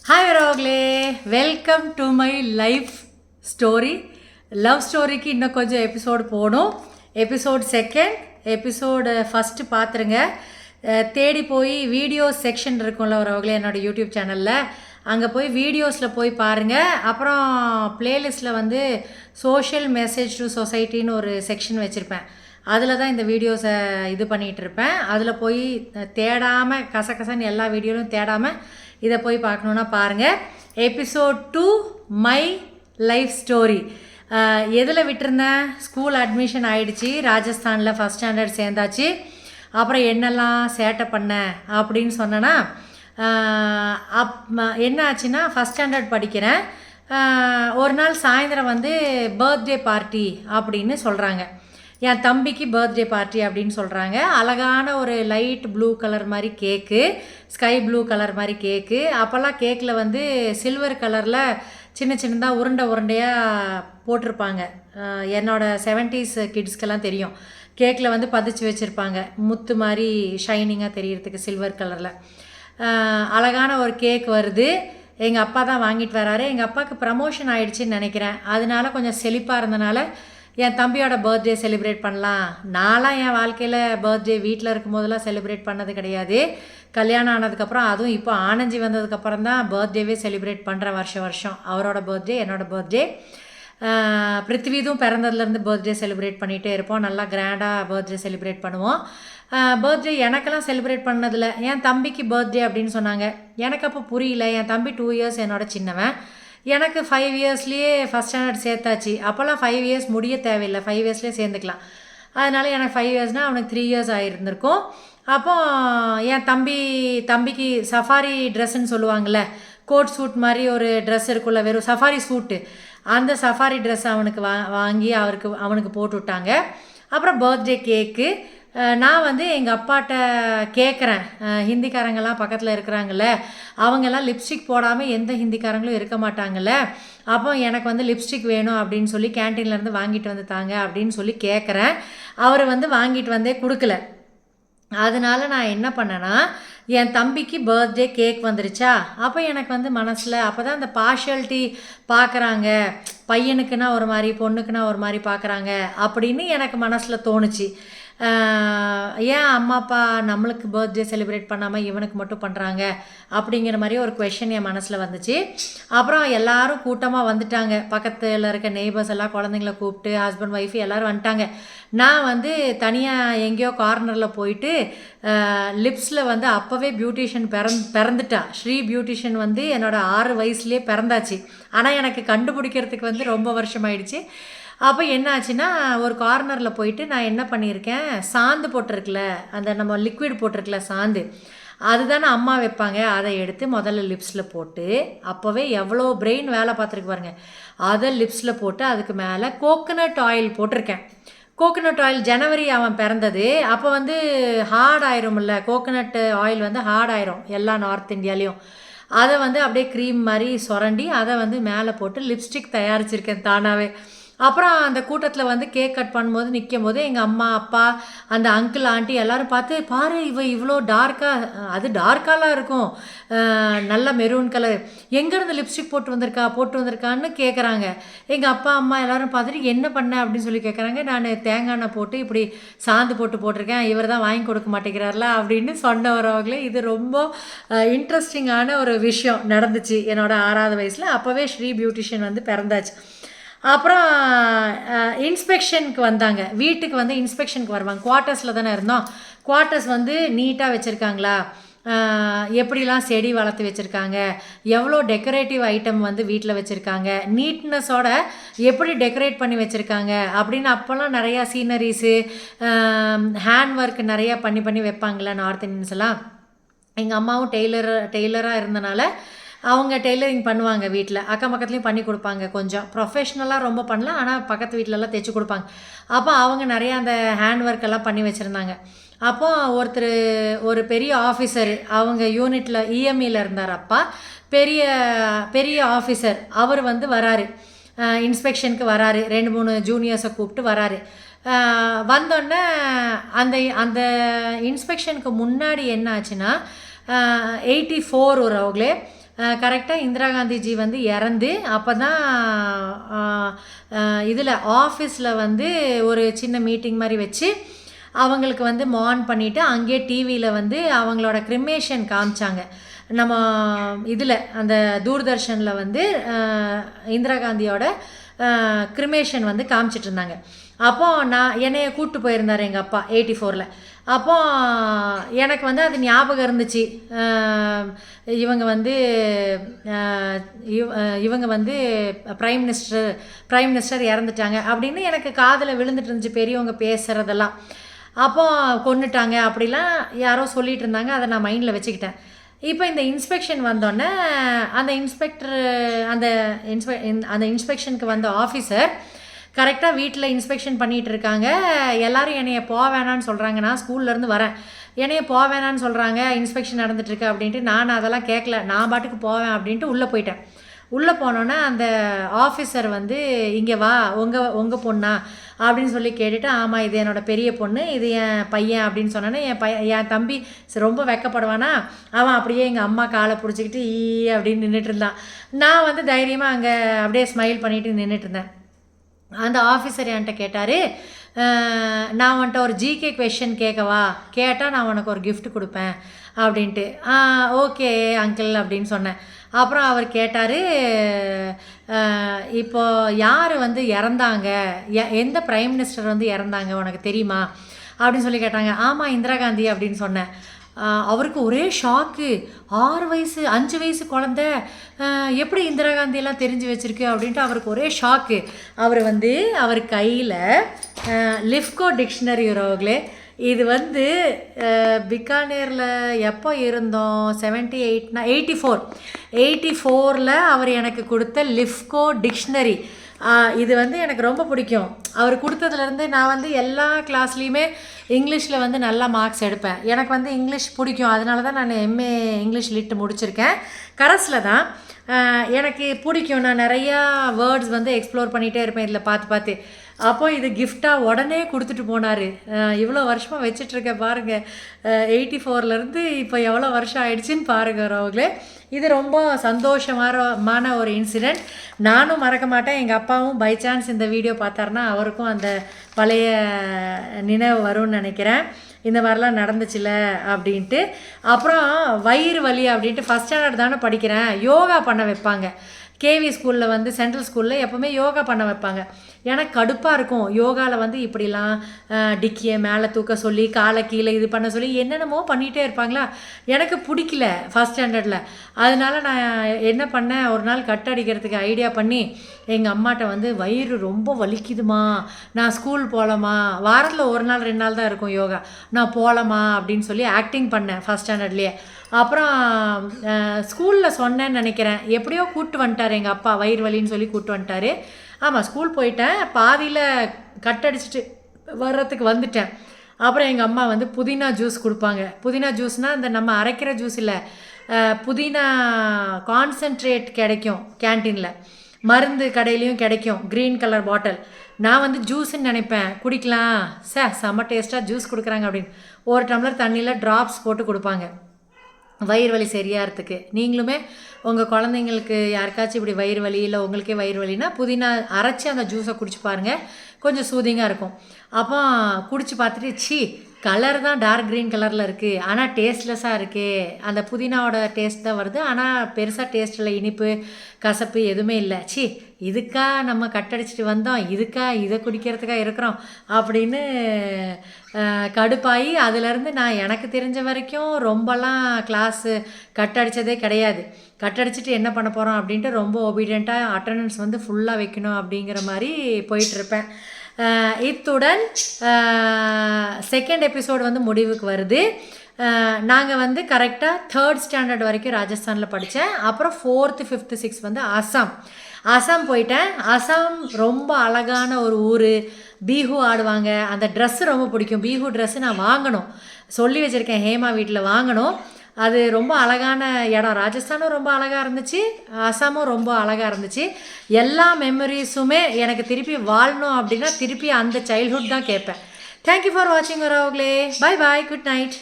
Hi வரவங்களே, welcome to my life story. Love ஸ்டோரிக்கு இன்னும் கொஞ்சம் எபிசோடு போகணும். எபிசோட் செகண்ட், எபிசோடு ஃபஸ்ட்டு பார்த்துருங்க. தேடி போய் வீடியோ செக்ஷன் இருக்கும்ல வரவங்களே, என்னோடய யூடியூப் சேனலில் அங்கே போய் வீடியோஸில் போய் பாருங்கள். அப்புறம் ப்ளேலிஸ்ட்டில் வந்து சோஷியல் மெசேஜ் டு சொசைட்டின்னு ஒரு செக்ஷன் வச்சுருப்பேன். அதில் தான் இந்த வீடியோஸை இது பண்ணிகிட்ருப்பேன். அதில் போய் தேடாமல் கசகசன்னு எல்லா வீடியோலையும் தேடாமல் இதை போய் பார்க்கணுன்னா பாருங்கள். Episode 2 my life story. எதில் விட்டுருந்தேன்? ஸ்கூல் அட்மிஷன் ஆகிடுச்சி. ராஜஸ்தானில் ஃபஸ்ட் ஸ்டாண்டர்ட் சேர்ந்தாச்சு. அப்புறம் என்னெல்லாம் சேட்டை பண்ணேன் அப்படின்னு சொன்னேன்னா, என்ன ஆச்சுன்னா, ஃபஸ்ட் ஸ்டாண்டர்ட் படிக்கிறேன். ஒரு நாள் சாயந்தரம் வந்து பர்த்டே பார்ட்டி அப்படின்னு சொல்கிறாங்க. என் தம்பிக்கு பர்த்டே பார்ட்டி அப்படின்னு சொல்கிறாங்க. அழகான ஒரு லைட் ப்ளூ கலர் மாதிரி கேக்கு, ஸ்கை ப்ளூ கலர் மாதிரி கேக்கு. அப்போல்லாம் கேக்கில் வந்து சில்வர் கலரில் சின்ன சின்னதாக உருண்டையாக போட்டிருப்பாங்க. என்னோடய 70s கிட்ஸ்க்கெல்லாம் தெரியும். கேக்கில் வந்து பதிச்சு வச்சுருப்பாங்க, முத்து மாதிரி ஷைனிங்காக தெரியறதுக்கு சில்வர் கலரில். அழகான ஒரு கேக் வருது. எங்கள் அப்பா தான் வாங்கிட்டு வராரு. எங்கள் அப்பாவுக்கு ப்ரமோஷன் ஆகிடுச்சின்னு நினைக்கிறேன். அதனால கொஞ்சம் செழிப்பாக இருந்தனால என் தம்பியோட பர்த்டே செலிப்ரேட் பண்ணலாம். நான்லாம் என் வாழ்க்கையில் பர்த்டே வீட்டில் இருக்கும் போதெல்லாம் செலிப்ரேட் பண்ணது கிடையாது. கல்யாணம் ஆனதுக்கப்புறம், அதுவும் இப்போ ஆனஞ்சி வந்ததுக்கப்புறம் தான் பர்த்டேவே செலிப்ரேட் பண்ணுறேன் வருஷம். அவரோட பர்த்டே, என்னோடய பர்த்டே. பிருத்திவிதும் பிறந்ததுலேருந்து பர்த்டே செலிப்ரேட் பண்ணிகிட்டே இருப்போம். நல்லா கிராண்டாக பர்த்டே செலிப்ரேட் பண்ணுவோம். பர்த்டே எனக்கெல்லாம் செலிப்ரேட் பண்ணதில்லை. என் தம்பிக்கு பர்த்டே அப்படின்னு சொன்னாங்க. எனக்கு அப்போ புரியல. என் தம்பி 2 இயர்ஸ் என்னோட சின்னவன். எனக்கு 5 இயர்ஸ்லேயே ஃபஸ்ட் ஸ்டாண்டர்ட் சேர்த்தாச்சு. அப்போல்லாம் 5 இயர்ஸ் முடிய தேவையில்லை, 5 இயர்ஸ்லேயே சேர்ந்துக்கலாம். அதனால் எனக்கு 5 இயர்ஸ்னால் அவனுக்கு 3 இயர்ஸ் ஆகிருந்திருக்கும். அப்போது என் தம்பிக்கு சஃபாரி ட்ரெஸ்ஸுன்னு சொல்லுவாங்கள்ல, கோட் சூட் மாதிரி ஒரு ட்ரெஸ் இருக்குல்ல, வெறும் சஃபாரி சூட்டு, அந்த சஃபாரி ட்ரெஸ் அவனுக்கு வாங்கி அவனுக்கு போட்டு விட்டாங்க. அப்புறம் பர்த்டே கேக்கு. நான் வந்து எங்கள் அப்பாட்ட கேட்குறேன், ஹிந்திக்காரங்கெல்லாம் பக்கத்தில் இருக்கிறாங்கல்ல, அவங்கெல்லாம் லிப்ஸ்டிக் போடாமல் எந்த ஹிந்திக்காரங்களும் இருக்க மாட்டாங்கல்ல. அப்போ எனக்கு வந்து லிப்ஸ்டிக் வேணும் அப்படின்னு சொல்லி கேன்டீன்லேருந்து வாங்கிட்டு வந்து தாங்க அப்படின்னு சொல்லி கேட்குறேன். அவர் வந்து வாங்கிட்டு வந்தே கொடுக்கல. அதனால நான் என்ன பண்ணேன்னா, என் தம்பிக்கு பர்த்டே கேக் வந்துருச்சா, அப்போ எனக்கு வந்து மனசில் அப்போ தான் அந்த பார்ஷியாலிட்டி பார்க்குறாங்க, பையனுக்குன்னா ஒரு மாதிரி பொண்ணுக்குன்னா ஒரு மாதிரி பார்க்குறாங்க அப்படின்னு எனக்கு மனசில் தோணுச்சு. ஏன் அம்மா அப்பா நம்மளுக்கு பர்த்டே செலிப்ரேட் பண்ணாமல் இவனுக்கு மட்டும் பண்ணுறாங்க அப்படிங்கிற மாதிரி ஒரு கொஷின் என் மனசில் வந்துச்சு. அப்புறம் எல்லோரும் கூட்டமாக வந்துட்டாங்க. பக்கத்தில் இருக்க நெய்பர்ஸ் எல்லாம் குழந்தைங்கள கூப்பிட்டு, ஹஸ்பண்ட் ஒய்ஃபு எல்லோரும் வந்துட்டாங்க. நான் வந்து தனியாக எங்கேயோ கார்னரில் போயிட்டு லிப்ஸில் வந்து அப்போவே பியூட்டிஷியன் பிறந்துட்டா. ஸ்ரீ பியூட்டிஷியன் வந்து என்னோடய 6 வயசுலேயே பிறந்தாச்சு. ஆனால் எனக்கு கண்டுபிடிக்கிறதுக்கு வந்து ரொம்ப வருஷம் ஆயிடுச்சு. அப்போ என்ன ஆச்சுன்னா, ஒரு கார்னரில் போயிட்டு நான் என்ன பண்ணியிருக்கேன், சாந்து போட்டிருக்குல, அந்த நம்ம லிக்விட் போட்டிருக்குல சாந்து, அதுதானே அம்மா வைப்பாங்க, அதை எடுத்து முதல்ல லிப்ஸில் போட்டு, அப்போவே எவ்வளோ பிரெயின் வேலை பார்த்துருக்கு பாருங்க, அதை லிப்ஸில் போட்டு அதுக்கு மேலே கோகோனட் ஆயில் போட்டிருக்கேன். கோகோனட் ஆயில் ஜனவரி அவன் பிறந்தது. அப்போ வந்து ஹார்ட் ஆயிரும்ல, கோகோனட் ஆயில் வந்து ஹார்ட் ஆயிரும் எல்லா நார்த் இந்தியாலேயும். அதை வந்து அப்படியே க்ரீம் மாதிரி சுரண்டி அதை வந்து மேலே போட்டு லிப்ஸ்டிக் தயாரிச்சிருக்கேன் தானாகவே. அப்புறம் அந்த கூட்டத்தில் வந்து கேக் கட் பண்ணும்போது நிற்கும் போது எங்கள் அம்மா அப்பா, அந்த அங்கிள் ஆண்டி எல்லோரும் பார்த்து, பாரு இவ்வளோ டார்க்காக, அது டார்க்காலாம் இருக்கும், நல்ல மெரூன் கலர், எங்கேருந்து லிப்ஸ்டிக் போட்டு வந்திருக்கான்னு கேட்குறாங்க. எங்கள் அப்பா அம்மா எல்லோரும் பார்த்துட்டு என்ன பண்ண அப்படின்னு சொல்லி கேட்குறாங்க. நான் தேங்காய் எண்ணெய் போட்டு இப்படி சாந்து போட்டிருக்கேன், இவர் தான் வாங்கி கொடுக்க மாட்டேங்கிறார்ல அப்படின்னு சொன்னவரவங்களே. இது ரொம்ப இன்ட்ரெஸ்டிங்கான ஒரு விஷயம் நடந்துச்சு என்னோடய 6வது வயசில். அப்போவே ஸ்ரீ பியூட்டிஷியன் வந்து பிறந்தாச்சு. அப்புறம் இன்ஸ்பெக்ஷனுக்கு வந்தாங்க. வீட்டுக்கு வந்து இன்ஸ்பெக்ஷனுக்கு வருவாங்க. குவார்ட்டர்ஸில் தானே இருந்தோம். குவார்ட்டர்ஸ் வந்து நீட்டாக வச்சுருக்காங்களா, எப்படிலாம் செடி வளர்த்து வச்சுருக்காங்க, எவ்வளோ டெக்கரேட்டிவ் ஐட்டம் வந்து வீட்டில் வச்சுருக்காங்க, நீட்னஸோட எப்படி டெக்கரேட் பண்ணி வச்சுருக்காங்க அப்படின்னு. அப்போல்லாம் நிறையா சீனரிஸு, ஹேண்ட் ஒர்க் நிறையா பண்ணி வைப்பாங்களா நார்த் இந்தியன்ஸ் எல்லாம். எங்கள் அம்மாவும் டெய்லராக இருந்தனால அவங்க டெய்லரிங் பண்ணுவாங்க வீட்டில். அக்கம் பக்கத்துலேயும் பண்ணி கொடுப்பாங்க. கொஞ்சம் ப்ரொஃபஷ்னலாக ரொம்ப பண்ணலாம், ஆனால் பக்கத்து வீட்டிலலாம் தைச்சி கொடுப்பாங்க. அப்போ அவங்க நிறையா அந்த ஹேண்ட் ஒர்க்கெல்லாம் பண்ணி வச்சுருந்தாங்க. அப்போது ஒரு பெரிய ஆஃபீஸர், அவங்க யூனிட்டில் இஎம்இயில் இருந்தார் அப்பா, பெரிய ஆஃபீஸர். அவர் வந்து வராரு, இன்ஸ்பெக்ஷனுக்கு வராரு. 2-3 ஜூனியர்ஸை கூப்பிட்டு வராரு. வந்தோடனே அந்த இன்ஸ்பெக்ஷனுக்கு முன்னாடி என்ன ஆச்சுன்னா, 84 ஒரு அவங்களே கரெக்டாக இந்திரா காந்திஜி வந்து இறந்து அப்போ தான் இதில் ஆஃபீஸில் வந்து ஒரு சின்ன மீட்டிங் மாதிரி வச்சு அவங்களுக்கு வந்து மார்ன் பண்ணிவிட்டு அங்கேயே டிவியில் வந்து அவங்களோட கிரிமேஷன் காமிச்சாங்க. நம்ம இதில் அந்த தூர்தர்ஷனில் வந்து இந்திரா காந்தியோட கிரிமேஷன் வந்து காமிச்சிட்டு இருந்தாங்க. அப்போது என்னைய கூப்பிட்டு போயிருந்தார் எங்கள் அப்பா 84ல். அப்போது எனக்கு வந்து அது ஞாபகம் இருந்துச்சு. இவங்க வந்து இவங்க வந்து பிரைம் மினிஸ்டர் இறந்துட்டாங்க அப்படின்னு எனக்கு காதில் விழுந்துட்டு இருந்துச்சு பெரியவங்க பேசுகிறதெல்லாம். அப்போது கொன்னுட்டாங்க அப்படிலாம் யாரோ சொல்லிகிட்டு இருந்தாங்க. அதை நான் மைண்டில் வச்சுக்கிட்டேன். இப்போ இந்த இன்ஸ்பெக்ஷன் வந்தோடனே அந்த அந்த இன்ஸ்பெக்ஷனுக்கு வந்த ஆஃபீஸர் கரெக்டாக வீட்டில் இன்ஸ்பெக்ஷன் பண்ணிகிட்டு இருக்காங்க. எல்லோரும் என்னைய வேணான்னு சொல்கிறாங்க. நான் ஸ்கூல்லேருந்து வரேன், என்னைய வேணான்னு சொல்கிறாங்க, இன்ஸ்பெக்ஷன் நடந்துகிட்ருக்கு அப்படின்ட்டு. நான் அதெல்லாம் கேட்கல, நான் பாட்டுக்கு போவேன் அப்படின்ட்டு உள்ளே போயிட்டேன். உள்ளே போனோன்னே அந்த ஆஃபீஸர் வந்து இங்கே வா, உங்கள் பொண்ணா அப்படின்னு சொல்லி கேட்டுட்டு, ஆமாம் இது என்னோடய பெரிய பொண்ணு, இது என் பையன் அப்படின்னு சொன்னோன்னே என் தம்பி ரொம்ப வெக்கப்படுவானா, அவன் அப்படியே எங்கள் அம்மா காலை பிடிச்சிக்கிட்டு அப்படின்னு நின்றுட்டு இருந்தான். நான் வந்து தைரியமாக அங்கே அப்படியே ஸ்மைல் பண்ணிவிட்டு நின்றுட்டு இருந்தேன். அந்த ஆஃபீஸர் என்கிட்ட கேட்டார், நான் உன்ட்ட ஒரு ஜிகே கொஷின் கேட்கவா, கேட்டால் நான் உனக்கு ஒரு கிஃப்ட் கொடுப்பேன் அப்படின்ட்டு. ஓகே அங்கிள் அப்படின்னு சொன்னேன். அப்புறம் அவர் கேட்டார், இப்போது யார் வந்து இறந்தாங்க, எந்த பிரைம் மினிஸ்டர் வந்து இறந்தாங்க உனக்கு தெரியுமா அப்படின்னு சொல்லி கேட்டாங்க. ஆமாம் இந்திரா காந்தி அப்படின்னு சொன்னேன். அவருக்கு ஒரே ஷாக்கு. 5 வயசு குழந்த எப்படி இந்திரா காந்தியெல்லாம் தெரிஞ்சு வச்சுருக்கு அப்படின்ட்டு அவருக்கு ஒரே ஷாக்கு. அவர் கையில் லிஃப்கோ டிக்ஷனரி உறவுகளே, இது வந்து பிகானேரில் எப்போ இருந்தோம், 84ல் அவர் எனக்கு கொடுத்த லிஃப்கோ டிக்ஷனரி. இது வந்து எனக்கு ரொம்ப பிடிக்கும். அவர் கொடுத்ததுலேருந்து நான் வந்து எல்லா கிளாஸ்லேயுமே இங்கிலீஷில் வந்து நல்லா மார்க்ஸ் எடுப்பேன். எனக்கு வந்து இங்கிலீஷ் பிடிக்கும், அதனால தான் நான் எம்ஏ இங்கிலீஷ் லிட்டு முடிச்சிருக்கேன். கரஸில் தான் எனக்கு பிடிக்கும். நான் நிறையா வேர்ட்ஸ் வந்து எக்ஸ்ப்ளோர் பண்ணிகிட்டே இருப்பேன் இதில் பார்த்து. அப்போது இது கிஃப்டாக உடனே கொடுத்துட்டு போனார். இவ்வளோ வருஷமாக வச்சிட்ருக்கேன் பாருங்கள், 84லேருந்து இப்போ எவ்வளோ வருஷம் ஆயிடுச்சின்னு பாருங்கள் அவங்களே. இது ரொம்ப சந்தோஷமான ஒரு இன்சிடெண்ட். நானும் மறக்க மாட்டேன். எங்கள் அப்பாவும் பை சான்ஸ் இந்த வீடியோ பார்த்தாருன்னா அவருக்கும் அந்த பழைய நினைவு வரும்னு நினைக்கிறேன். இந்த மாதிரிலாம் நடந்துச்சுல அப்படின்ட்டு. அப்புறம் வயிறு வலி அப்படின்ட்டு ஃபஸ்ட் ஸ்டாண்டர்ட் தானே படிக்கிறேன், யோகா பண்ண வைப்பாங்க. கேவி ஸ்கூலில் வந்து சென்ட்ரல் ஸ்கூலில் எப்போவுமே யோகா பண்ண வைப்பாங்க. எனக்கு கடுப்பாக இருக்கும். யோகாவில் வந்து இப்படிலாம் டிக்கியை மேலே தூக்க சொல்லி, காலை கீழே இது பண்ண சொல்லி என்னென்னமோ பண்ணிகிட்டே இருப்பாங்களா, எனக்கு பிடிக்கல ஃபஸ்ட் ஸ்டாண்டர்டில். அதனால நான் என்ன பண்ணேன், ஒரு நாள் கட் அடிக்கிறதுக்கு ஐடியா பண்ணி எங்கள் அம்மாட்ட வந்து வயிறு ரொம்ப வலிக்குதுமா, நான் ஸ்கூல் போகலாமா, வாரத்தில் 1 நாள் 2 நாள் தான் இருக்கும் யோகா, நான் போகலாமா அப்படின்னு சொல்லி ஆக்டிங் பண்ணேன் ஃபஸ்ட் ஸ்டாண்டர்ட்லேயே. அப்புறம் ஸ்கூலில் சொன்னேன்னு நினைக்கிறேன், எப்படியோ கூப்பிட்டு வந்துட்டார் எங்கள் அப்பா, வயிறு வலின்னு சொல்லி கூப்பிட்டு வந்துட்டார். ஆமாம் ஸ்கூல் போயிட்டேன், பாதியில் கட்டடிச்சிட்டு வர்றதுக்கு வந்துட்டேன். அப்புறம் எங்கள் அம்மா வந்து புதினா ஜூஸ் கொடுப்பாங்க. புதினா ஜூஸ்னால் இந்த நம்ம அரைக்கிற ஜூஸ் இல்லை, புதினா கான்சன்ட்ரேட் கிடைக்கும் கேன்டீனில், மருந்து கடையிலையும் கிடைக்கும், க்ரீன் கலர் பாட்டில். நான் வந்து ஜூஸுன்னு நினைப்பேன், குடிக்கலாம் செம்ம டேஸ்ட்டாக ஜூஸ் கொடுக்குறாங்க அப்படின்னு. 1 டம்ளர் தண்ணியில் ட்ராப்ஸ் போட்டு கொடுப்பாங்க வயிறு வலி சரியாகிறதுக்கு. நீங்களுமே உங்கள் குழந்தைங்களுக்கு யாருக்காச்சும் இப்படி வயிறு வலி இல்லை உங்களுக்கே வயிறு வலினா புதினா அரைச்சி அந்த ஜூஸை குடிச்சு பாருங்கள், கொஞ்சம் சூதிங்காக இருக்கும். அப்போ குடிச்சு பார்த்துட்டு கலர் தான் டார்க் க்ரீன் கலரில் இருக்குது, ஆனால் டேஸ்ட்லெஸ்ஸாக இருக்குது, அந்த புதினாவோட டேஸ்ட் தான் வருது, ஆனால் பெருசாக டேஸ்ட் இல்லை, இனிப்பு கசப்பு எதுவுமே இல்லை. இதுக்கா நம்ம கட்டடிச்சிட்டு வந்தோம், இதை குடிக்கிறதுக்காக இருக்கிறோம் அப்படின்னு கடுப்பாகி அதுலேருந்து நான் எனக்கு தெரிஞ்ச வரைக்கும் ரொம்பலாம் கிளாஸு கட்டடிச்சதே கிடையாது. கட்டடிச்சிட்டு என்ன பண்ண போகிறோம் அப்படின்ட்டு ரொம்ப ஒபீடியண்ட்டாக அட்டண்டன்ஸ் வந்து ஃபுல்லாக வைக்கணும் அப்படிங்கிற மாதிரி போயிட்டுருப்பேன். இத்துடன் செகண்ட் எபிசோடு வந்து முடிவுக்கு வருது. நாங்கள் வந்து கரெக்டாக 3rd ஸ்டாண்டர்ட் வரைக்கும் ராஜஸ்தானில் படித்தேன். அப்புறம் 4th 5th 6th வந்து அசாம் போயிட்டேன். அசாம் ரொம்ப அழகான ஒரு ஊர், பீஹூ ஆடுவாங்க, அந்த ட்ரெஸ்ஸு ரொம்ப பிடிக்கும். பீஹூ ட்ரெஸ்ஸு நான் வாங்கணும், சொல்லி வச்சுருக்கேன், ஹேமா வீட்டில் வாங்கணும். அது ரொம்ப அழகான இடம். ராஜஸ்தானும் ரொம்ப அழகாக இருந்துச்சு, அசாமும் ரொம்ப அழகாக இருந்துச்சு. எல்லா மெமரிஸுமே எனக்கு திருப்பி வாழணும் அப்படின்னா திருப்பி அந்த சைல்ட்ஹுட் தான் கேட்பேன். தேங்க்யூ ஃபார் வாட்சிங் வரவங்களே. Bye bye, good night.